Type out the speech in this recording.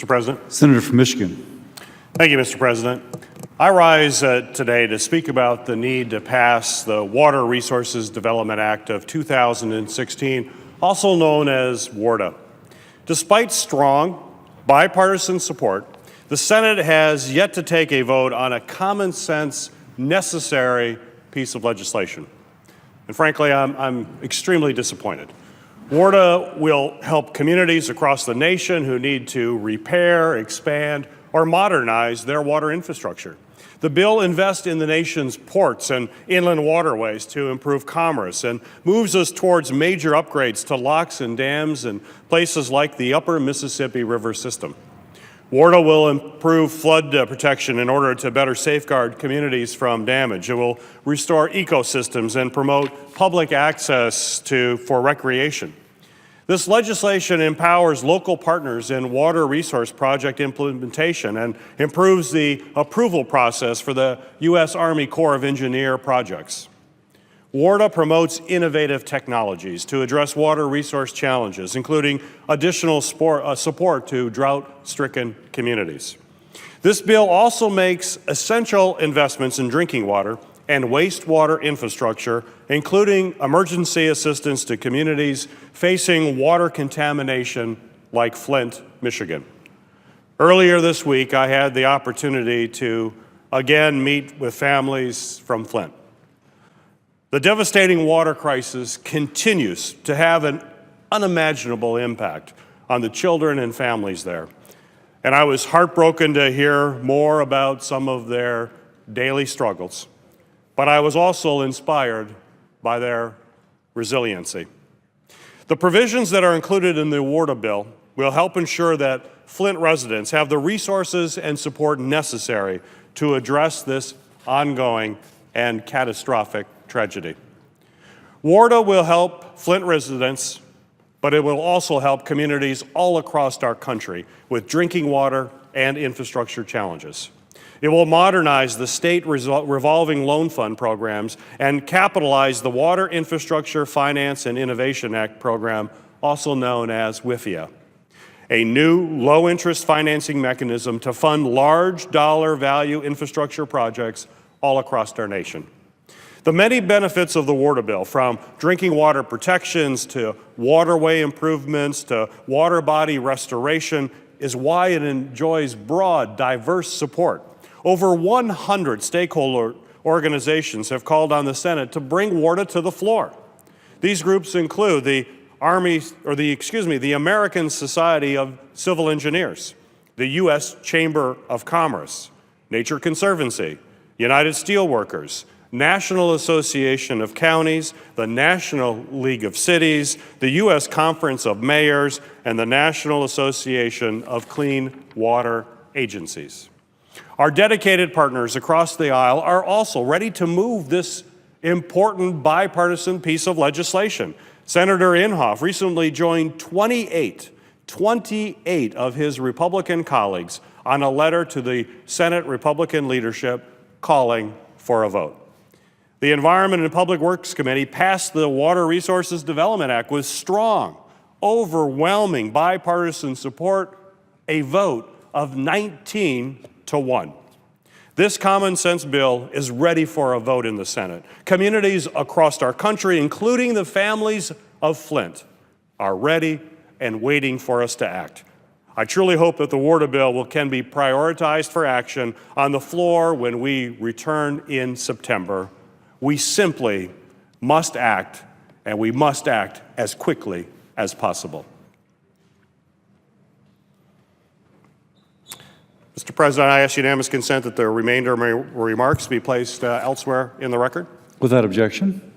Mr. President. Senator from Michigan. Thank you, Mr. President. I rise today to speak about the need to pass the Water Resources Development Act of 2016, also known as WRDA. Despite strong bipartisan support, the Senate has yet to take a vote on a common sense, necessary piece of legislation. And frankly, I'm extremely disappointed. WRDA will help communities across the nation who need to repair, expand, or modernize their water infrastructure. The bill invests in the nation's ports and inland waterways to improve commerce and moves us towards major upgrades to locks and dams in places like the upper Mississippi River system. WRDA will improve flood protection in order to better safeguard communities from damage. It will restore ecosystems and promote public access for recreation. This legislation empowers local partners in water resource project implementation and improves the approval process for the U.S. Army Corps of Engineer projects. WRDA promotes innovative technologies to address water resource challenges, including additional support to drought-stricken communities. This bill also makes essential investments in drinking water and wastewater infrastructure, including emergency assistance to communities facing water contamination like Flint, Michigan. Earlier this week, I had the opportunity to again meet with families from Flint. The devastating water crisis continues to have an unimaginable impact on the children and families there. And I was heartbroken to hear more about some of their daily struggles. But I was also inspired by their resiliency. The provisions that are included in the WRDA bill will help ensure that Flint residents have the resources and support necessary to address this ongoing and catastrophic tragedy. WRDA will help Flint residents, but it will also help communities all across our country with drinking water and infrastructure challenges. It will modernize the state revolving loan fund programs and capitalize the Water Infrastructure Finance and Innovation Act program, also known as WIFIA, a new low-interest financing mechanism to fund large dollar value infrastructure projects all across our nation. The many benefits of the WRDA bill, from drinking water protections to waterway improvements to water body restoration, is why it enjoys broad, diverse support. Over 100 stakeholder organizations have called on the Senate to bring WRDA to the floor. These groups include the American Society of Civil Engineers, the U.S. Chamber of Commerce, Nature Conservancy, United Steelworkers, National Association of Counties, the National League of Cities, the U.S. Conference of Mayors, and the National Association of Clean Water Agencies. Our dedicated partners across the aisle are also ready to move this important bipartisan piece of legislation. Senator Inhofe recently joined 28 of his Republican colleagues on a letter to the Senate Republican leadership calling for a vote. The Environment and Public Works Committee passed the Water Resources Development Act with strong, overwhelming bipartisan support, a vote of 19-1. This common sense bill is ready for a vote in the Senate. Communities across our country, including the families of Flint, are ready and waiting for us to act. I truly hope that the WRDA bill can be prioritized for action on the floor when we return in September. We simply must act, and we must act as quickly as possible. Mr. President, I ask unanimous consent that the remainder of my remarks be placed elsewhere in the record. Without objection.